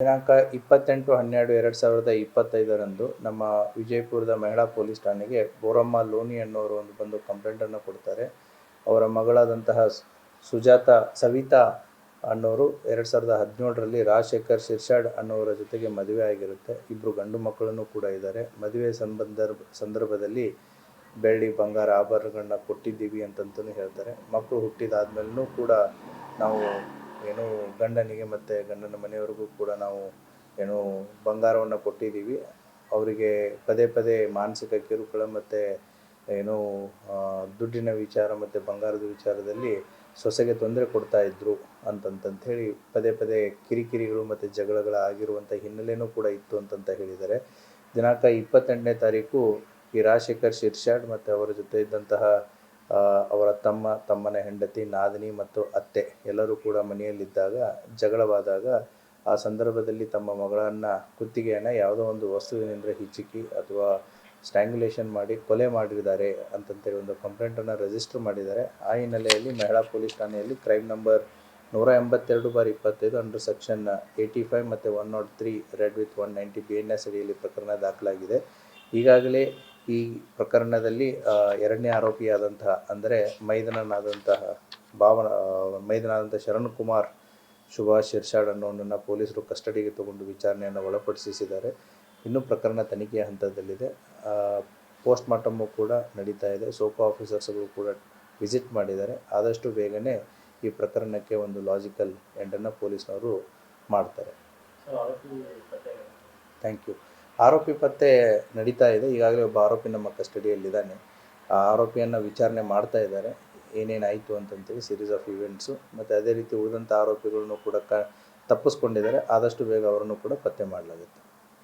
ದಿನಾಂಕ 28/12/2025 ನಮ್ಮ ವಿಜಯಪುರದ ಮಹಿಳಾ ಪೊಲೀಸ್ ಠಾಣೆಗೆ ಬೋರಮ್ಮ ಲೋನಿ ಅನ್ನೋರು ಬಂದು ಕಂಪ್ಲೇಂಟನ್ನು ಕೊಡ್ತಾರೆ. ಅವರ ಮಗಳಾದಂತಹ ಸವಿತಾ ಅನ್ನೋರು 2017ರಲ್ಲಿ ರಾಜಶೇಖರ್ ಶಿರ್ಷಾಡ್ ಅನ್ನೋರ ಜೊತೆಗೆ ಮದುವೆ ಆಗಿರುತ್ತೆ. ಇಬ್ಬರು ಗಂಡು ಮಕ್ಕಳನ್ನು ಕೂಡ ಇದ್ದಾರೆ. ಮದುವೆ ಸಂದರ್ಭದಲ್ಲಿ ಬೆಳ್ಳಿ ಬಂಗಾರ ಆಭರಣಗಳನ್ನ ಕೊಟ್ಟಿದ್ದೀವಿ ಅಂತಂತಲೂ ಹೇಳ್ತಾರೆ. ಮಕ್ಕಳು ಹುಟ್ಟಿದಾದ್ಮೇಲೂ ಕೂಡ ನಾವು ಗಂಡನಿಗೆ ಮತ್ತು ಗಂಡನ ಮನೆಯವ್ರಿಗೂ ಕೂಡ ನಾವು ಬಂಗಾರವನ್ನು ಕೊಟ್ಟಿದ್ದೀವಿ. ಅವರಿಗೆ ಪದೇ ಪದೇ ಮಾನಸಿಕ ಕಿರುಕುಳ ಮತ್ತು ದುಡ್ಡಿನ ವಿಚಾರ ಮತ್ತು ಬಂಗಾರದ ವಿಚಾರದಲ್ಲಿ ಸೊಸೆಗೆ ತೊಂದರೆ ಕೊಡ್ತಾಯಿದ್ರು ಹೇಳಿ ಪದೇ ಪದೇ ಕಿರಿಕಿರಿಗಳು ಮತ್ತು ಜಗಳಗಳಾಗಿರುವಂಥ ಹಿನ್ನೆಲೆಯೂ ಕೂಡ ಇತ್ತು ಅಂತಂತ ಹೇಳಿದ್ದಾರೆ. ದಿನಾಂಕ 28ನೇ ತಾರೀಕು ಈ ರಾಜಶೇಖರ್ ಶಿರ್ಷಾಡ್ ಮತ್ತು ಅವರ ಜೊತೆ ಇದ್ದಂತಹ ಅವರ ತಮ್ಮನ ಹೆಂಡತಿ ನಾದಿನಿ ಮತ್ತು ಅತ್ತೆ ಎಲ್ಲರೂ ಕೂಡ ಮನೆಯಲ್ಲಿದ್ದಾಗ ಜಗಳವಾದಾಗ ಆ ಸಂದರ್ಭದಲ್ಲಿ ತಮ್ಮ ಮಗಳನ್ನು ಕುತ್ತಿಗೆಯನ್ನು ಯಾವುದೋ ಒಂದು ವಸ್ತುವಿನಿಂದ ಹಿಚ್ಚುಕಿ ಅಥವಾ ಸ್ಟ್ಯಾಂಗ್ಯುಲೇಷನ್ ಮಾಡಿ ಕೊಲೆ ಮಾಡಿದ್ದಾರೆ ಅಂತಂತೇಳಿ ಒಂದು ಕಂಪ್ಲೇಂಟನ್ನು ರಿಜಿಸ್ಟರ್ ಮಾಡಿದ್ದಾರೆ. ಆ ಹಿನ್ನೆಲೆಯಲ್ಲಿ ಮಹಿಳಾ ಪೊಲೀಸ್ ಠಾಣೆಯಲ್ಲಿ ಕ್ರೈಮ್ ನಂಬರ್ 182/25 ಅಂಡರ್ ಸೆಕ್ಷನ್ 85 ಮತ್ತು 103 ರೆಡ್ ವಿತ್ 190 BNS ಅಡಿಯಲ್ಲಿ ಪ್ರಕರಣ ದಾಖಲಾಗಿದೆ. ಈಗಾಗಲೇ ಈ ಪ್ರಕರಣದಲ್ಲಿ ಎರಡನೇ ಆರೋಪಿಯಾದಂತಹ ಅಂದರೆ ಮೈದನನಾದಂತಹ ಶರಣ್ ಕುಮಾರ್ ಸುಭಾಷ್ ಶಿರ್ಷಾಡ್ ಅನ್ನೋನನ್ನು ಪೊಲೀಸರು ಕಸ್ಟಡಿಗೆ ತಗೊಂಡು ವಿಚಾರಣೆಯನ್ನು ಒಳಪಡಿಸಿದ್ದಾರೆ. ಇನ್ನೂ ಪ್ರಕರಣ ತನಿಖೆಯ ಹಂತದಲ್ಲಿದೆ. ಪೋಸ್ಟ್ ಮಾರ್ಟಮು ಕೂಡ ನಡೀತಾ ಇದೆ. ಸೋಕೋ ಆಫೀಸರ್ಸ್ಗಳು ಕೂಡ ವಿಸಿಟ್ ಮಾಡಿದ್ದಾರೆ. ಆದಷ್ಟು ಬೇಗನೆ ಈ ಪ್ರಕರಣಕ್ಕೆ ಒಂದು ಲಾಜಿಕಲ್ ಎಂಡನ್ನು ಪೊಲೀಸ್ನವರು ಮಾಡ್ತಾರೆ. Thank you. ಆರೋಪಿ ಪತ್ತೆ ನಡೀತಾ ಇದೆ. ಈಗಾಗಲೇ ಒಬ್ಬ ಆರೋಪಿ ನಮ್ಮ ಕಸ್ಟಡಿಯಲ್ಲಿದ್ದಾನೆ. ಆ ಆರೋಪಿಯನ್ನು ವಿಚಾರಣೆ ಮಾಡ್ತಾ ಇದ್ದಾರೆ. ಏನೇನಾಯಿತು ಅಂತಂತೇಳಿ ಸೀರೀಸ್ ಆಫ್ ಇವೆಂಟ್ಸು ಮತ್ತು ಅದೇ ರೀತಿ ಉಳಿದಂಥ ಆರೋಪಿಗಳನ್ನು ಕೂಡ ತಪ್ಪಿಸ್ಕೊಂಡಿದ್ದಾರೆ. ಆದಷ್ಟು ಬೇಗ ಅವರನ್ನು ಕೂಡ ಪತ್ತೆ ಮಾಡಲಾಗುತ್ತೆ.